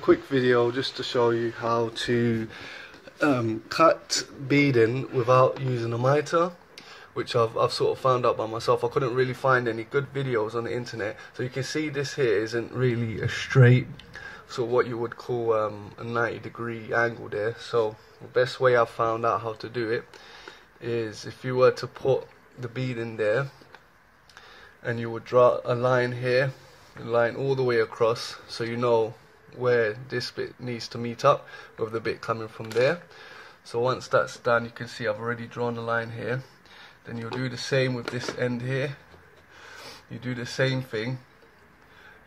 Quick video just to show you how to cut beading without using a miter, which I've sort of found out by myself. I couldn't really find any good videos on the internet. So you can see this here isn't really a straight, so what you would call a 90-degree angle there. So the best way I've found out how to do it is if you were to put the beading there and you would draw a line here, a line all the way across, so you know where this bit needs to meet up with the bit coming from there. So once that's done, you can see I've already drawn a line here. Then you'll do the same with this end here. You do the same thing,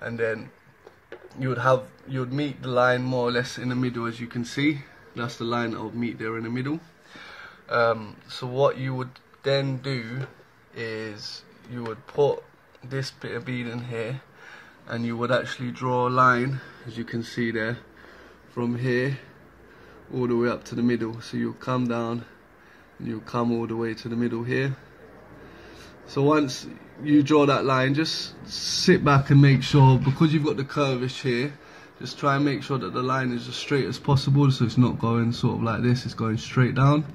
and then you would meet the line more or less in the middle, as you can see. That's the line that will meet there in the middle. So what you would then do is you would put this bit of beading here, and you would actually draw a line, as you can see there, from here all the way up to the middle. So you'll come down and you'll come all the way to the middle here. So once you draw that line, just sit back and make sure, because you've got the curvish here, just try and make sure that the line is as straight as possible, so it's not going sort of like this, it's going straight down.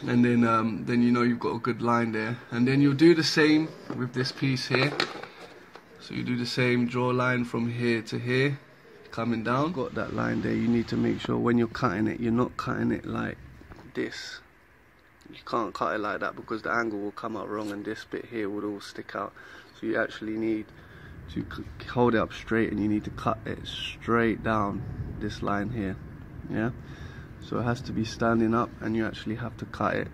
And then you know you've got a good line there. And then you'll do the same with this piece here. So you do the same, draw a line from here to here, coming down. Got that line there, you need to make sure when you're cutting it, you're not cutting it like this. You can't cut it like that because the angle will come out wrong and this bit here would all stick out. So you actually need to hold it up straight, and you need to cut it straight down this line here, yeah? So it has to be standing up, and you actually have to cut it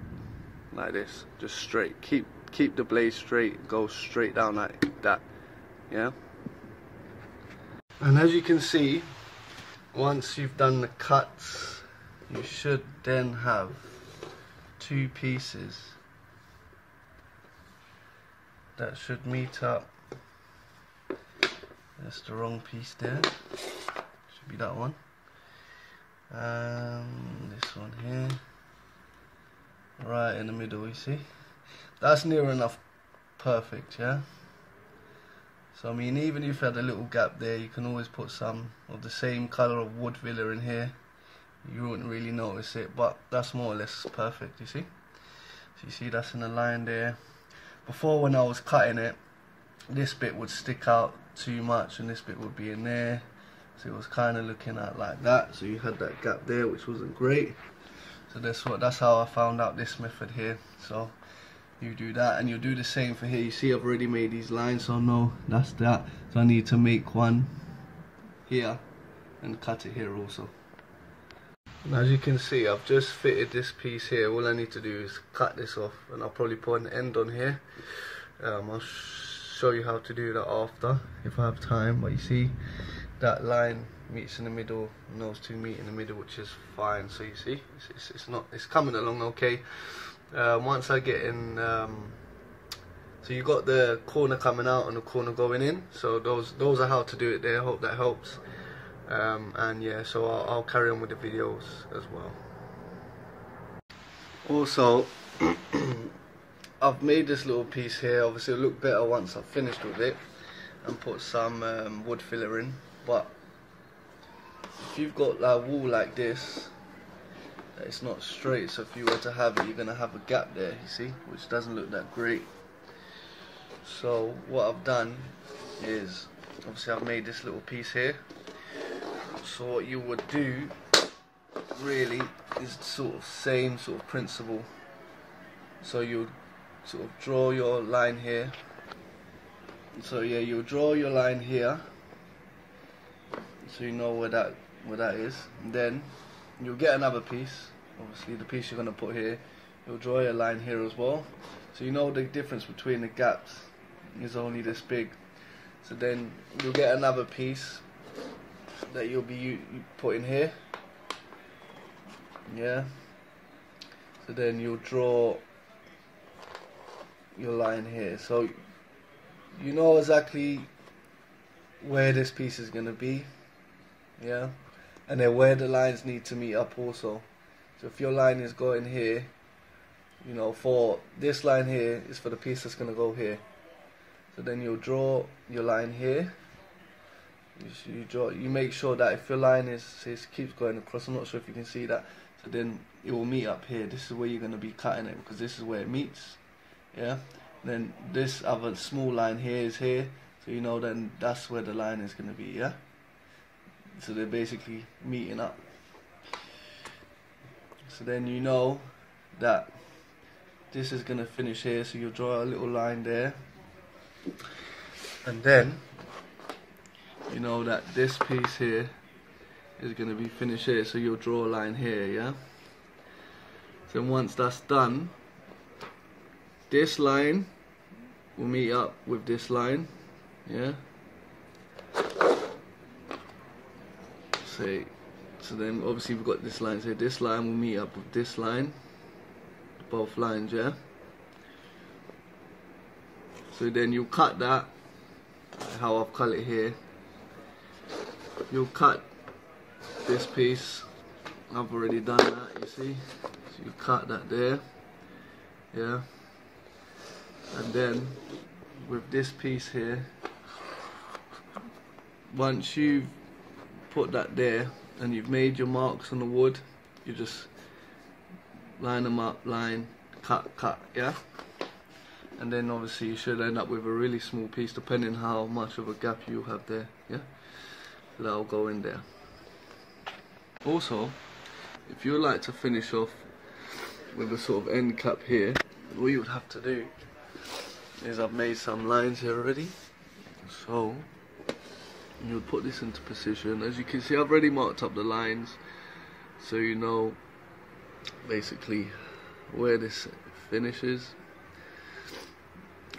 like this, just straight. Keep the blade straight, go straight down like that. Yeah, and as you can see, once you've done the cuts, you should then have two pieces that should meet up. That's the wrong piece there, should be that one. This one here, right in the middle, you see? That's near enough perfect, yeah? So I mean, even if you had a little gap there, you can always put some of the same colour of wood filler in here. You wouldn't really notice it, but that's more or less perfect, you see? So you see that's in a line there. Before, when I was cutting it, this bit would stick out too much and this bit would be in there. So it was kind of looking at like that. So you had that gap there, which wasn't great. So that's how I found out this method here. So you do that, and you do the same for here. You see I've already made these lines, so no, that's that. So I need to make one here and cut it here also. And as you can see, I've just fitted this piece here. All I need to do is cut this off, and I'll probably put an end on here. I'll show you how to do that after if I have time. But you see that line meets in the middle, and those two meet in the middle, which is fine. So you see it's coming along okay. Once I get in, so you got the corner coming out and the corner going in, so those are how to do it there. I hope that helps. And yeah, so I'll carry on with the videos as well. Also, I've made this little piece here. Obviously it'll look better once I've finished with it and put some wood filler in. But if you've got like wool like this, it's not straight, so if you were to have it, you're going to have a gap there, you see, which doesn't look that great. So what I've done is, obviously I've made this little piece here. So what you would do really is sort of same sort of principle. So you would sort of draw your line here. So yeah, you'll draw your line here, so you know where that is. And then you'll get another piece, obviously the piece you're going to put here. You'll draw your line here as well, so you know the difference between the gaps is only this big. So then you'll get another piece that you'll be putting here, yeah. So then you'll draw your line here, so you know exactly where this piece is going to be, yeah. And then where the lines need to meet up also. So if your line is going here, you know, for this line here is for the piece that's going to go here. So then you'll draw your line here, You make sure that if your line keeps going across, I'm not sure if you can see that, so then it will meet up here. This is where you're going to be cutting it, because this is where it meets, yeah. Then this other small line here is here, so you know then that's where the line is going to be, yeah. So they're basically meeting up. So then you know that this is going to finish here, so you'll draw a little line there, and then you know that this piece here is going to be finished here, so you'll draw a line here, yeah. So once that's done, this line will meet up with this line, yeah. So then obviously we've got this line, so this line will meet up with this line, both lines, yeah. So then you cut that, how I've cut it here. You'll cut this piece, I've already done that, you see. So you cut that there, yeah. And then with this piece here, once you've put that there and you've made your marks on the wood, you just line them up, line, cut, yeah. And then obviously you should end up with a really small piece, depending how much of a gap you have there, yeah. So that'll go in there. Also, if you would like to finish off with a sort of end cap here, what you would have to do is, I've made some lines here already, so you would put this into position. As you can see, I've already marked up the lines, so you know basically where this finishes,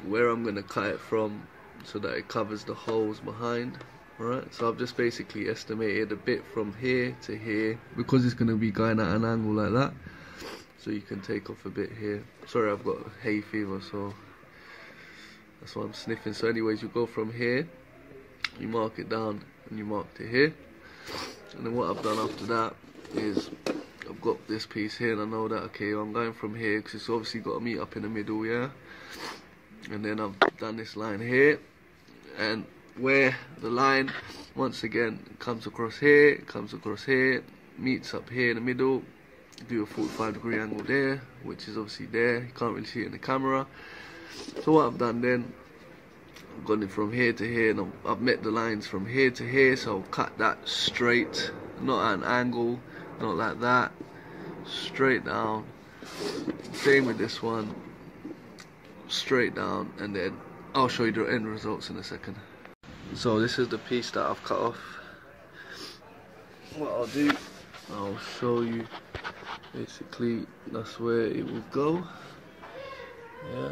where I'm going to cut it from, so that it covers the holes behind. Alright, so I've just basically estimated a bit from here to here, because it's going to be going at an angle like that, so you can take off a bit here. Sorry, I've got hay fever, so that's why I'm sniffing. So anyways, you go from here, you mark it down, and you mark it here. And then what I've done after that is, I've got this piece here, and I know that, okay, I'm going from here, because it's obviously got to meet up in the middle, yeah. And then I've done this line here, and where the line once again comes across here, meets up here in the middle, do a 45-degree angle there, which is obviously there, you can't really see it in the camera. So what I've done then, I've gone in from here to here, and I've met the lines from here to here, so I'll cut that straight, not at an angle, not like that, straight down. Same with this one, straight down, and then I'll show you the end results in a second. So this is the piece that I've cut off. What I'll do, I'll show you, basically that's where it will go, yeah.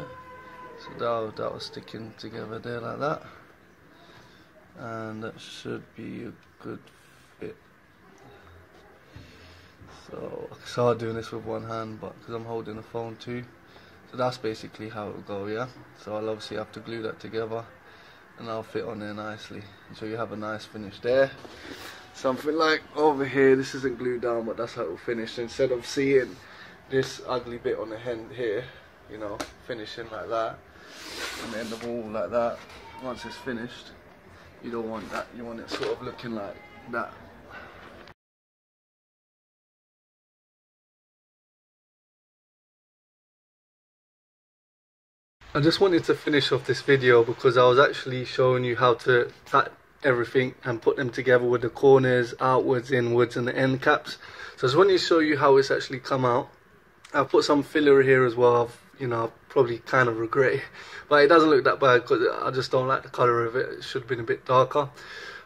So that was sticking together there like that, and that should be a good fit. So I can start doing this with one hand, but because I'm holding the phone too, so that's basically how it will go, yeah. So I'll obviously have to glue that together, and I'll fit on there nicely, so you have a nice finish there. Something like over here, this isn't glued down, but that's how it will finish. So instead of seeing this ugly bit on the end here, you know, finishing like that, and then the wall like that, once it's finished, you don't want that, you want it sort of looking like that. I just wanted to finish off this video because I was actually showing you how to cut everything and put them together with the corners, outwards, inwards, and the end caps. So I just wanted to show you how it's actually come out. I've put some filler here as well. I probably kind of regret it, but it doesn't look that bad because I just don't like the colour of it. It should have been a bit darker.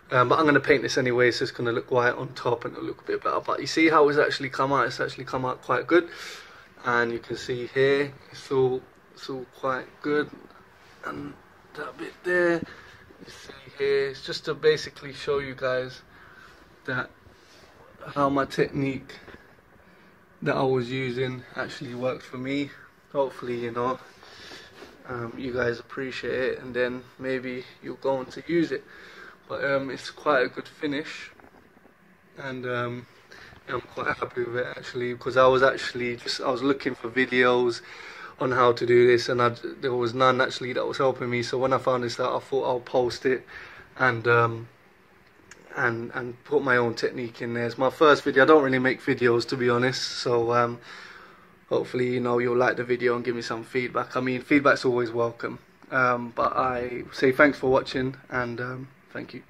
But I'm going to paint this anyway, so it's going to look white on top and it'll look a bit better. But you see how it's actually come out? It's actually come out quite good. And you can see here, it's all quite good. And that bit there, you see here, it's just to basically show you guys that how my technique that I was using actually worked for me. Hopefully, you guys appreciate it, and then maybe you'll go on to use it. But it's quite a good finish, and I'm quite happy with it actually, because I was looking for videos on how to do this, and there was none actually that was helping me. So when I found this out, I thought I'll post it, and and put my own technique in there. It's my first video. I don't really make videos, to be honest, so hopefully, you know, you'll like the video and give me some feedback. I mean, feedback's always welcome. But I say thanks for watching, and thank you.